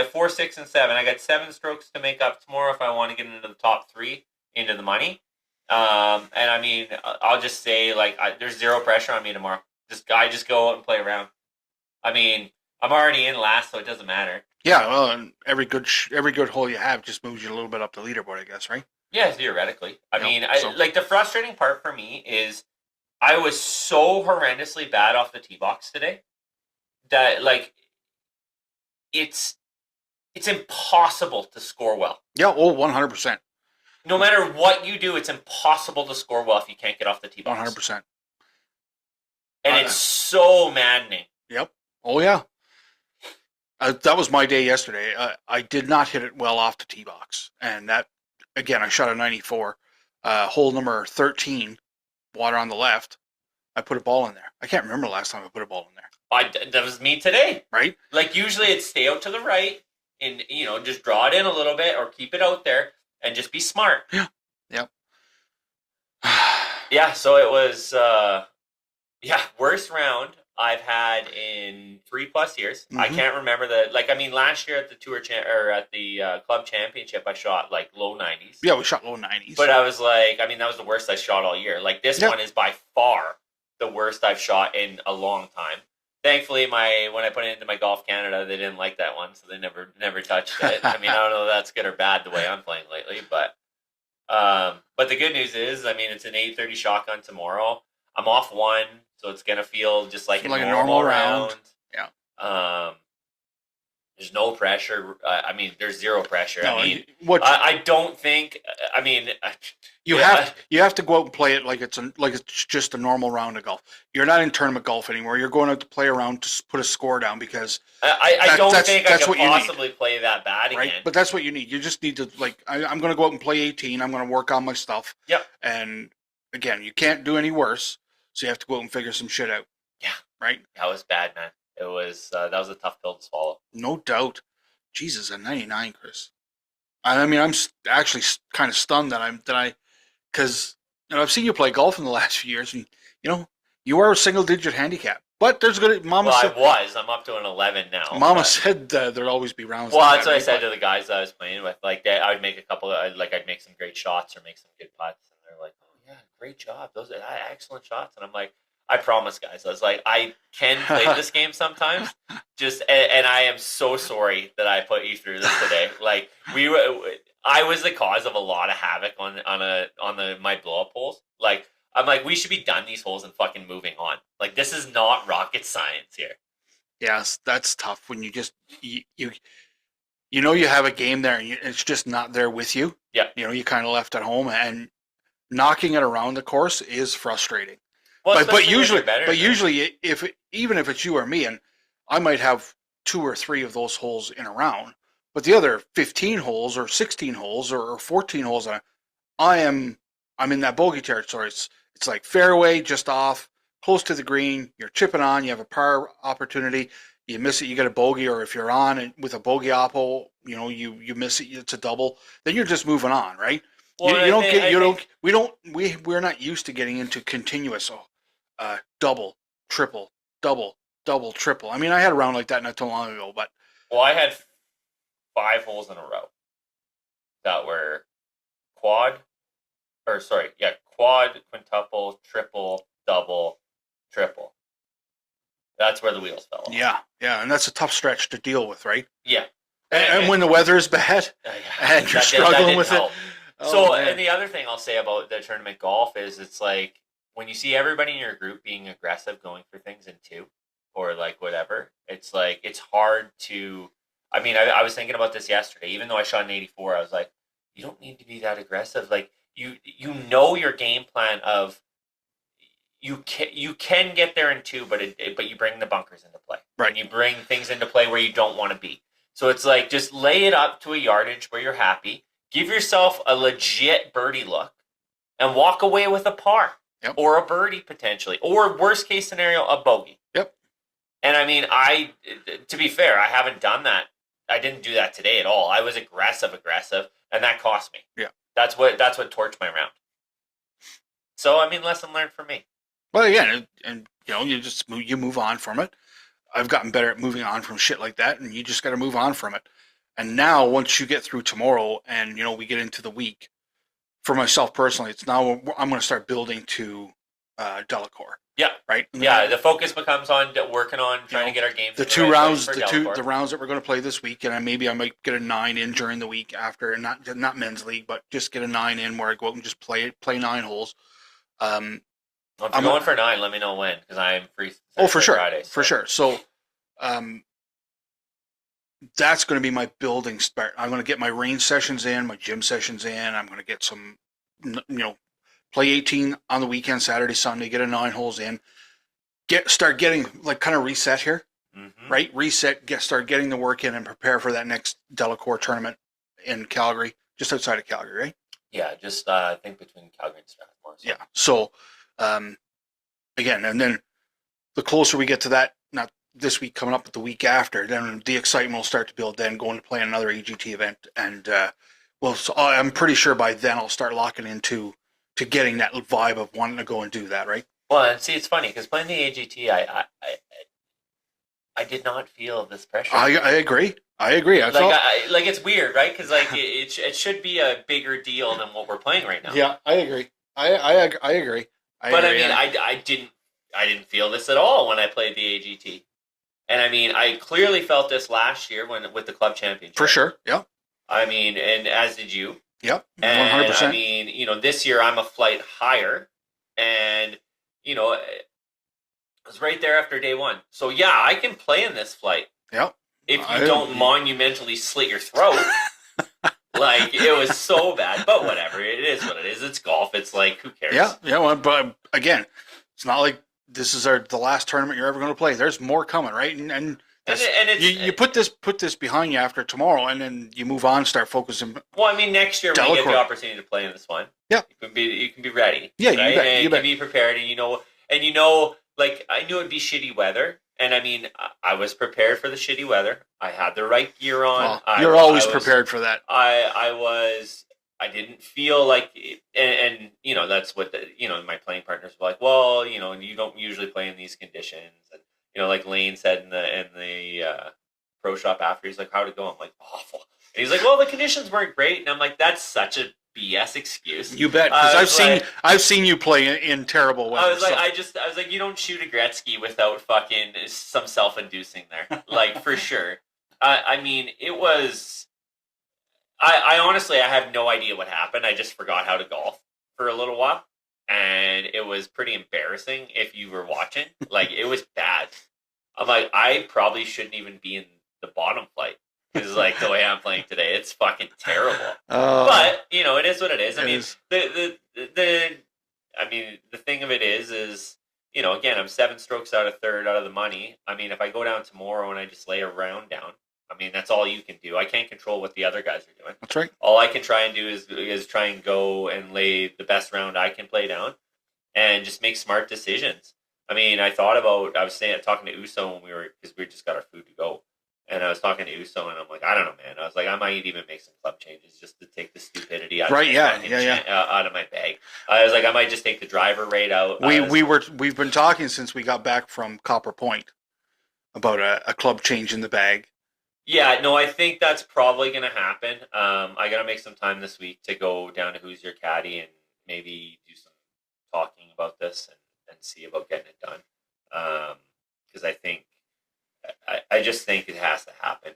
[SPEAKER 1] 4, 6, and 7. I got 7 strokes to make up tomorrow if I want to get into the top 3, into the money. And I mean, I'll just say, like, there's zero pressure on me tomorrow. Just go out and play around. I mean, I'm already in last, so it doesn't matter.
[SPEAKER 2] Yeah, well, and every good hole you have just moves you a little bit up the leaderboard, I guess, right?
[SPEAKER 1] Yeah, theoretically. I
[SPEAKER 2] Yep,
[SPEAKER 1] mean,
[SPEAKER 2] so-
[SPEAKER 1] like the frustrating part for me is I was so horrendously bad off the tee box today that like it's impossible to score well.
[SPEAKER 2] Yeah, oh, 100%.
[SPEAKER 1] No matter what you do, it's impossible to score well if you can't get off the tee box.
[SPEAKER 2] 100%.
[SPEAKER 1] And it's so maddening.
[SPEAKER 2] Yep. Oh, yeah. That was my day yesterday. I did not hit it well off the tee box. And that, again, I shot a 94. Hole number 13, water on the left. I put a ball in there. I can't remember the last time I put a ball in there.
[SPEAKER 1] That was me today.
[SPEAKER 2] Right?
[SPEAKER 1] Like, usually it's stay out to the right and, just draw it in a little bit or keep it out there and just be smart.
[SPEAKER 2] Yeah. Yep.
[SPEAKER 1] Yeah, so it was, worst round I've had in 3+ years.
[SPEAKER 2] Mhm.
[SPEAKER 1] I can't remember last year at the at the club championship, I shot like low 90s.
[SPEAKER 2] Yeah, we shot low 90s.
[SPEAKER 1] But I was like, I mean, that was the worst I shot all year. Like this one is by far the worst I've shot in a long time. Thankfully, when I put it into my Golf Canada, they didn't like that one, so they never touched it. I mean, I don't know if that's good or bad the way I'm playing lately, but the good news is, I mean, it's an 8:30 shotgun tomorrow. I'm off 1, so it's gonna feel just like a normal round.
[SPEAKER 2] Yeah.
[SPEAKER 1] There's no pressure. I mean, there's zero pressure.
[SPEAKER 2] No,
[SPEAKER 1] I mean, I don't think. I mean,
[SPEAKER 2] you have to go out and play it like it's just a normal round of golf. You're not in tournament golf anymore. You're going out to play around to put a score down because
[SPEAKER 1] I don't think I could possibly play that bad
[SPEAKER 2] right?
[SPEAKER 1] again.
[SPEAKER 2] But that's what you need. You just need to I'm going to go out and play 18. I'm going to work on my stuff.
[SPEAKER 1] Yep.
[SPEAKER 2] And again, you can't do any worse, so you have to go out and figure some shit out.
[SPEAKER 1] Yeah.
[SPEAKER 2] Right.
[SPEAKER 1] That was bad, man. It was that was a tough pill to swallow.
[SPEAKER 2] No doubt. Jesus, a 99, Chris. I mean, I'm actually kind of stunned because I've seen you play golf in the last few years, and you are a single-digit handicap. But there's good.
[SPEAKER 1] I'm up to an 11 now.
[SPEAKER 2] Mama said there'll always be rounds.
[SPEAKER 1] Well, that's what I said to the guys that I was playing with. Like, I would make a couple of I'd make some great shots or make some good putts, and they're like, "Oh yeah, great job. Those are excellent shots." And I'm like, I promise, guys. I was like, I can play this game sometimes. And I am so sorry that I put you through this today. Like I was the cause of a lot of havoc on my blow up holes. Like I'm like, we should be done these holes and fucking moving on. Like this is not rocket science here.
[SPEAKER 2] Yes, that's tough when you just you have a game there and it's just not there with you.
[SPEAKER 1] Yeah.
[SPEAKER 2] You kind of left at home, and knocking it around the course is frustrating.
[SPEAKER 1] Well,
[SPEAKER 2] but usually, even if it's you or me, and I might have 2 or 3 of those holes in a round, but the other 15 holes or 16 holes or 14 holes, I'm in that bogey territory. It's like fairway, just off, close to the green. You're chipping on. You have a par opportunity. You miss it, you get a bogey, or if you're on and with a bogey oppo, you miss it, it's a double. Then you're just moving on, right? Well, we're not used to getting into continuous double, triple, double, double, triple. I mean, I had a round like that not too long ago, but
[SPEAKER 1] I had 5 holes in a row that were quad, quintuple, triple, double, triple. That's where the wheels fell off.
[SPEAKER 2] Yeah, and that's a tough stretch to deal with, right?
[SPEAKER 1] Yeah.
[SPEAKER 2] And when the weather is bad and you're struggling with it, Oh
[SPEAKER 1] So, and
[SPEAKER 2] man.
[SPEAKER 1] the other thing I'll say about the tournament golf is it's like when you see everybody in your group being aggressive, going for things in two or like whatever, it's like it's hard to. I mean, I was thinking about this yesterday. Even though I shot an 84, I was like, you don't need to be that aggressive. Like you know your game plan of you can get there in two, but you bring the bunkers into play
[SPEAKER 2] Right.
[SPEAKER 1] and you bring things into play where you don't want to be. So it's like just lay it up to a yardage where you're happy. Give yourself a legit birdie look and walk away with a par
[SPEAKER 2] Yep.
[SPEAKER 1] or a birdie potentially, or worst case scenario, a bogey.
[SPEAKER 2] Yep.
[SPEAKER 1] And I mean, to be fair, I haven't done that. I didn't do that today at all. I was aggressive, and that cost me.
[SPEAKER 2] Yeah.
[SPEAKER 1] That's what torched my round. So I mean, lesson learned for me.
[SPEAKER 2] Well, again, and you move on from it. I've gotten better at moving on from shit like that, and you just got to move on from it. And now, once you get through tomorrow, and we get into the week, for myself personally, it's now I'm going to start building to Delacour.
[SPEAKER 1] Yeah,
[SPEAKER 2] right.
[SPEAKER 1] Yeah, the focus becomes on working on trying to get our games.
[SPEAKER 2] The two rounds, the rounds that we're going to play this week, and maybe I might get a 9 in during the week after, and not men's league, but just get a 9 in where I go out and just play 9 holes.
[SPEAKER 1] Well, if you're going for 9, let me know when, because I'm free.
[SPEAKER 2] For sure,
[SPEAKER 1] Friday,
[SPEAKER 2] for sure. So, that's going to be my building start. I'm going to get my range sessions in, my gym sessions in. I'm going to get some, play 18 on the weekend, Saturday, Sunday, get a 9 holes in. Start getting kind of reset here, right? Reset, start getting the work in and prepare for that next Delacour tournament in Calgary, just outside of Calgary, right?
[SPEAKER 1] Yeah, just I think between Calgary and Strathmore.
[SPEAKER 2] So. Yeah. So, again, and then the closer we get to that, not this week coming up, but the week after, then the excitement will start to build. Then going to play another AGT event, and so I'm pretty sure by then I'll start locking into getting that vibe of wanting to go and do that, right?
[SPEAKER 1] Well, and see, it's funny because playing the AGT, I did not feel this pressure.
[SPEAKER 2] I agree.
[SPEAKER 1] Like it's weird, right? Because it should be a bigger deal than what we're playing right now.
[SPEAKER 2] Yeah, I agree. I agree.
[SPEAKER 1] But I mean, I didn't feel this at all when I played the AGT, and I mean, I clearly felt this last year with the club championship.
[SPEAKER 2] For sure. Yeah.
[SPEAKER 1] I mean, and as did you.
[SPEAKER 2] Yep. 100%.
[SPEAKER 1] And I mean, this year I'm a flight higher, and it was right there after day one. So yeah, I can play in this flight.
[SPEAKER 2] Yep.
[SPEAKER 1] If you don't monumentally slit your throat. Like, it was so bad. But whatever. It is what it is. It's golf. It's like, who cares?
[SPEAKER 2] Yeah. Well, but again, it's not like this is the last tournament you're ever going to play. There's more coming, right? And you put this behind you after tomorrow, and then you move on, start focusing.
[SPEAKER 1] Well, I mean, next year when you get the opportunity to play in this one,
[SPEAKER 2] yeah,
[SPEAKER 1] you can be ready.
[SPEAKER 2] Yeah,
[SPEAKER 1] right?
[SPEAKER 2] you bet.
[SPEAKER 1] Can be prepared, and like I knew it'd be shitty weather, and I mean, I was prepared for the shitty weather. I had the right gear on.
[SPEAKER 2] Well, you're always prepared for that.
[SPEAKER 1] I didn't feel like, and that's what my playing partners were like. Well, and you don't usually play in these conditions, and like Lane said in the pro shop after, he's like, "How'd it go?" I'm like, "Awful." And he's like, "Well, the conditions weren't great," and I'm like, "That's such a BS excuse."
[SPEAKER 2] You bet, because I've seen you play in terrible weather.
[SPEAKER 1] I was like, you don't shoot a Gretzky without fucking some self-inducing there, like for sure. I mean, it was. I honestly, I have no idea what happened. I just forgot how to golf for a little while, and it was pretty embarrassing if you were watching. Like, it was bad. I'm like, I probably shouldn't even be in the bottom flight because, like, the way I'm playing today, it's fucking terrible. But it is what it is. I mean, the thing of it is again, I'm 7 strokes out of third out of the money. I mean, if I go down tomorrow and I just lay a round down, I mean, that's all you can do. I can't control what the other guys are doing.
[SPEAKER 2] That's right.
[SPEAKER 1] All I can try and do is try and go and lay the best round I can play down and just make smart decisions. I mean, I was talking to Uso because we just got our food to go. And I was talking to Uso, and I'm like, I don't know, man. I was like, I might even make some club changes just to take the stupidity out of out of my bag. I was like, I might just take the driver rate out.
[SPEAKER 2] We've been talking since we got back from Copper Point about a club change in the bag.
[SPEAKER 1] Yeah, no, I think that's probably going to happen. I got to make some time this week to go down to Who's Your Caddy and maybe do some talking about this and see about getting it done. Because I just think it has to happen.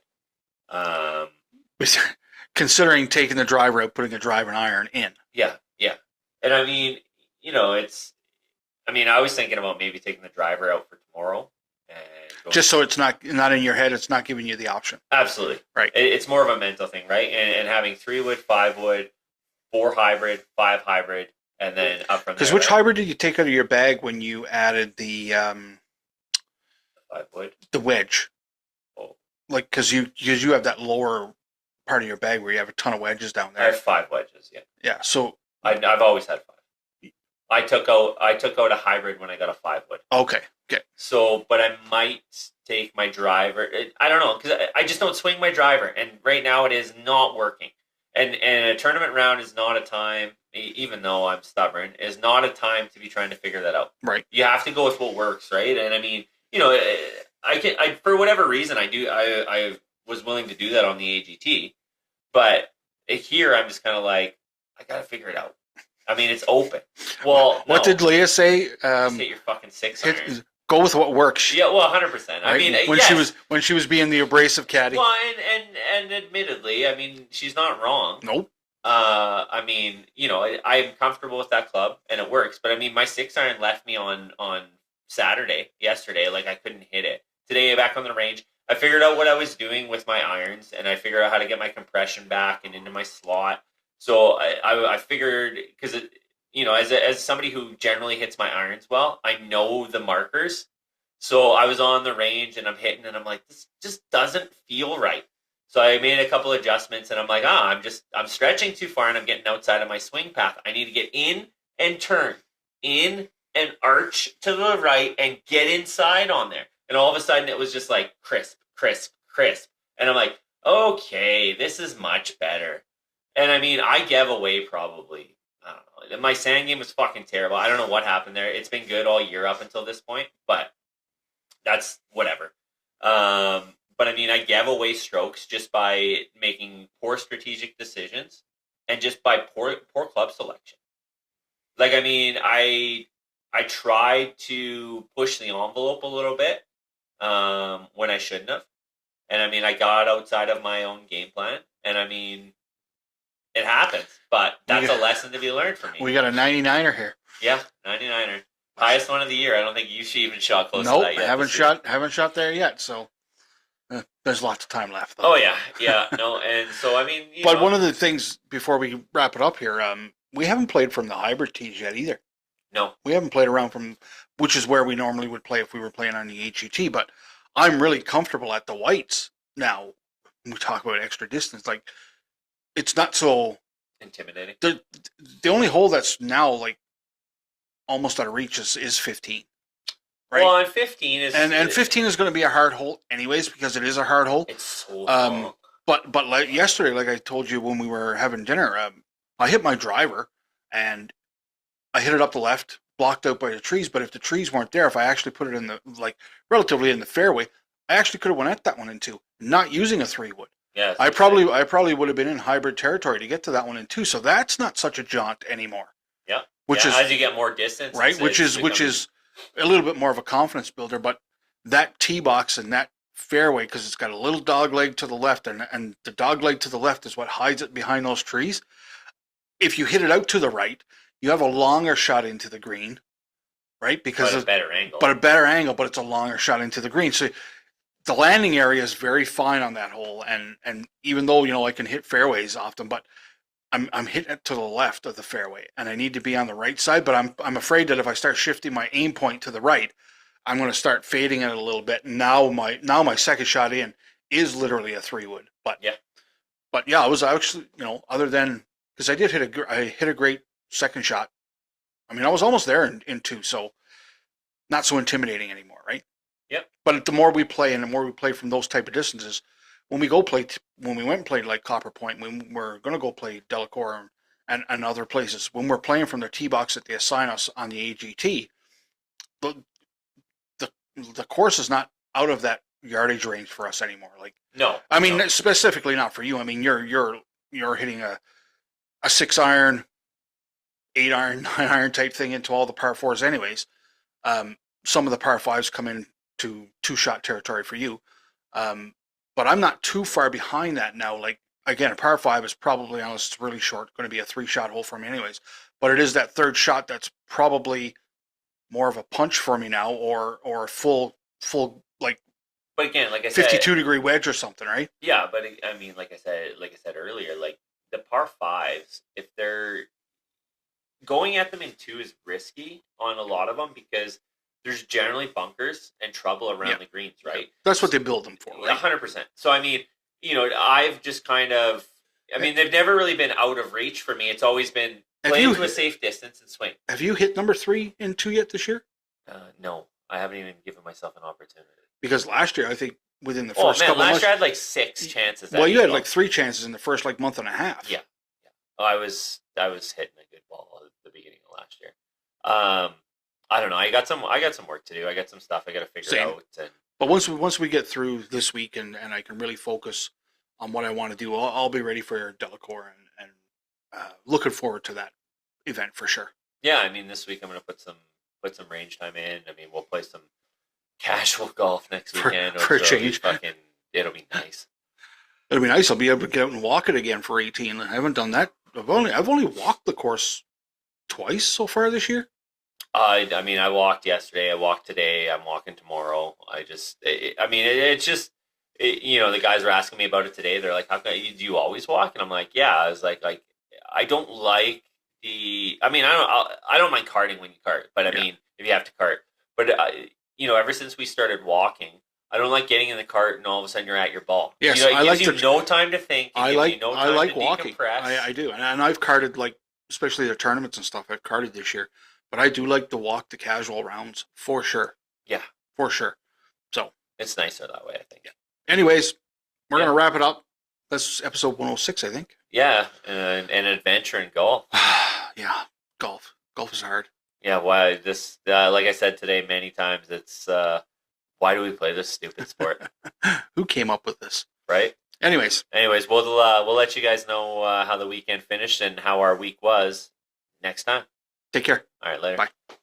[SPEAKER 2] considering taking the driver out, putting a driver and iron in.
[SPEAKER 1] Yeah, yeah. And I mean, it's. I mean, I was thinking about maybe taking the driver out for tomorrow and going.
[SPEAKER 2] Just so it's not in your head, it's not giving you the option.
[SPEAKER 1] Absolutely.
[SPEAKER 2] Right.
[SPEAKER 1] It's more of a mental thing, right? And having 3 wood, 5 wood, 4 hybrid, 5 hybrid, and then up from there.
[SPEAKER 2] Because which hybrid did you take out of your bag when you added the
[SPEAKER 1] 5 wood?
[SPEAKER 2] The wedge.
[SPEAKER 1] Oh.
[SPEAKER 2] Like, because you have that lower part of your bag where you have a ton of wedges down there.
[SPEAKER 1] I have 5 wedges, yeah.
[SPEAKER 2] Yeah, so
[SPEAKER 1] I've always had 5. I took out a hybrid when I got a 5 wood.
[SPEAKER 2] Okay.
[SPEAKER 1] So, but I might take my driver. I don't know, because I just don't swing my driver, and right now it is not working. And a tournament round is not a time, even though I'm stubborn, is not a time to be trying to figure that out.
[SPEAKER 2] Right.
[SPEAKER 1] You have to go with what works, right? And I mean, I for whatever reason I was willing to do that on the AGT, but here I'm just kind of like, I gotta figure it out. I mean, it's open. Well,
[SPEAKER 2] what did Leah say?
[SPEAKER 1] Just hit your fucking 6-iron.
[SPEAKER 2] Go with what works.
[SPEAKER 1] Yeah, well, 100%.
[SPEAKER 2] Right?
[SPEAKER 1] I mean,
[SPEAKER 2] when she was being the abrasive caddy.
[SPEAKER 1] Well, and admittedly, I mean, she's not wrong.
[SPEAKER 2] Nope.
[SPEAKER 1] I mean, I'm comfortable with that club and it works. But I mean, my 6-iron left me on yesterday. Like I couldn't hit it. Today, back on the range, I figured out what I was doing with my irons, and I figured out how to get my compression back and into my slot. So I figured, because as somebody who generally hits my irons well, I know the markers. So I was on the range and I'm hitting, and I'm like, this just doesn't feel right. So I made a couple adjustments, and I'm like, I'm stretching too far, and I'm getting outside of my swing path. I need to get in and turn, in and arch to the right, and get inside on there. And all of a sudden, it was just like crisp, crisp, crisp. And I'm like, okay, this is much better. And I mean, I gave away probably, I don't know. My sand game was fucking terrible. I don't know what happened there. It's been good all year up until this point, but that's whatever. But I mean, I gave away strokes just by making poor strategic decisions and just by poor club selection. Like, I mean, I tried to push the envelope a little bit when I shouldn't have. And I mean, I got outside of my own game plan. And I mean, it happens, but that's a lesson to be learned for me.
[SPEAKER 2] We got a 99er here.
[SPEAKER 1] Yeah, 99er. Highest one of the year. I don't think you should even shot close to
[SPEAKER 2] nope,
[SPEAKER 1] that yet.
[SPEAKER 2] Haven't shot there yet, so there's lots of time left, though.
[SPEAKER 1] Oh, yeah, no, and so, I mean,
[SPEAKER 2] But one of the things, before we wrap it up here, we haven't played from the hybrid tees yet either.
[SPEAKER 1] No.
[SPEAKER 2] We haven't played around from, which is where we normally would play if we were playing on the AGT, but I'm really comfortable at the whites now. When we talk about extra distance, like, it's not so
[SPEAKER 1] intimidating.
[SPEAKER 2] The only hole that's now like almost out of reach is 15. Right?
[SPEAKER 1] Well, and 15 is
[SPEAKER 2] and 15 is going to be a hard hole anyways, because it is a hard hole.
[SPEAKER 1] It's so long.
[SPEAKER 2] But like yesterday, like I told you when we were having dinner, I hit my driver and I hit it up the left, blocked out by the trees. But if the trees weren't there, if I actually put it in the relatively in the fairway, I actually could have went at that one in 2, not using a 3-wood.
[SPEAKER 1] Yeah,
[SPEAKER 2] I probably would have been in hybrid territory to get to that one in 2, so that's not such a jaunt anymore.
[SPEAKER 1] Yeah,
[SPEAKER 2] which is
[SPEAKER 1] as you get more distance,
[SPEAKER 2] right? Which is a little bit more of a confidence builder. But that tee box and that fairway, because it's got a little dog leg to the left, and the dog leg to the left is what hides it behind those trees. If you hit it out to the right, you have a longer shot into the green, right? Because
[SPEAKER 1] a better angle.
[SPEAKER 2] But a better angle, but it's a longer shot into the green. So the landing area is very fine on that hole, and even though I can hit fairways often, but I'm hitting it to the left of the fairway, and I need to be on the right side. But I'm afraid that if I start shifting my aim point to the right, I'm going to start fading it a little bit. Now my second shot in is literally a 3-wood. But yeah, I was actually other than because I hit a great second shot. I mean, I was almost there in 2, so not so intimidating anymore, right?
[SPEAKER 1] Yep.
[SPEAKER 2] But the more we play, and the more we play from those type of distances, when we went and played like Copper Point, when we're going to go play Delacour and other places, when we're playing from their tee box that they assign us on the AGT, the course is not out of that yardage range for us anymore. Like,
[SPEAKER 1] no,
[SPEAKER 2] I mean, specifically not for you. I mean, you're hitting a 6-iron, 8-iron, 9-iron type thing into all the par 4s anyways. Some of the par 5s come in to 2-shot territory for you. But I'm not too far behind that now. Like, again, a par five is probably, unless it's really short, going to be a 3-shot hole for me anyways. But it is that third shot that's probably more of a punch for me now, or a full like
[SPEAKER 1] But again, like I said,
[SPEAKER 2] 52-degree wedge or something, right?
[SPEAKER 1] yeah. But I mean, like I said earlier, like the par fives, if they're going at them in two is risky on a lot of them because there's generally bunkers and trouble around
[SPEAKER 2] Yeah.
[SPEAKER 1] the greens, right?
[SPEAKER 2] That's what they build them for, right?
[SPEAKER 1] 100%. So I mean, I've just kind of, I mean, they've never really been out of reach for me. It's always been play to a safe distance and swing.
[SPEAKER 2] Have you hit number 3 in 2 yet this year?
[SPEAKER 1] No, I haven't even given myself an opportunity.
[SPEAKER 2] Because last year, I think within the first
[SPEAKER 1] couple
[SPEAKER 2] months,
[SPEAKER 1] last year I had like 6 chances.
[SPEAKER 2] Well, you had like 3 chances in the first like month and a half.
[SPEAKER 1] Yeah. Oh, I was hitting a good ball at the beginning of last year. I don't know. I got some work to do. I got some stuff I got to figure out. And
[SPEAKER 2] But once we get through this week and I can really focus on what I want to do, I'll be ready for Delacour and looking forward to that event for sure.
[SPEAKER 1] Yeah, I mean, this week I'm going to put some range time in. I mean, we'll play some casual golf next weekend.
[SPEAKER 2] For a change.
[SPEAKER 1] It'll be nice.
[SPEAKER 2] It'll be nice. I'll be able to get out and walk it again for 18. I haven't done that. I've only walked the course twice so far this year.
[SPEAKER 1] I mean, I walked yesterday. I walked today. I'm walking tomorrow. It's just, the guys were asking me about it today. They're like, "How come do you always walk?" And I'm like, "Yeah." I was like, I don't like I don't mind karting when you kart, but I mean, if you have to kart, but ever since we started walking, I don't like getting in the cart and all of a sudden you're at your ball.
[SPEAKER 2] Yes,
[SPEAKER 1] it gives you no time to think.
[SPEAKER 2] I like walking.
[SPEAKER 1] Decompress.
[SPEAKER 2] I do, and I've karted, like, especially the tournaments and stuff. I've karted this year, but I do like to walk the casual rounds for sure.
[SPEAKER 1] Yeah,
[SPEAKER 2] for sure. So
[SPEAKER 1] it's nicer that way, I think.
[SPEAKER 2] Yeah. Anyways, we're gonna wrap it up. That's episode 106, I think.
[SPEAKER 1] Yeah, and adventure in golf.
[SPEAKER 2] Yeah, golf. Golf is hard.
[SPEAKER 1] Yeah, why this? Like I said today many times, it's why do we play this stupid sport?
[SPEAKER 2] Who came up with this?
[SPEAKER 1] Right.
[SPEAKER 2] Anyways,
[SPEAKER 1] we'll let you guys know how the weekend finished and how our week was next time.
[SPEAKER 2] Take care.
[SPEAKER 1] All right, later.
[SPEAKER 2] Bye.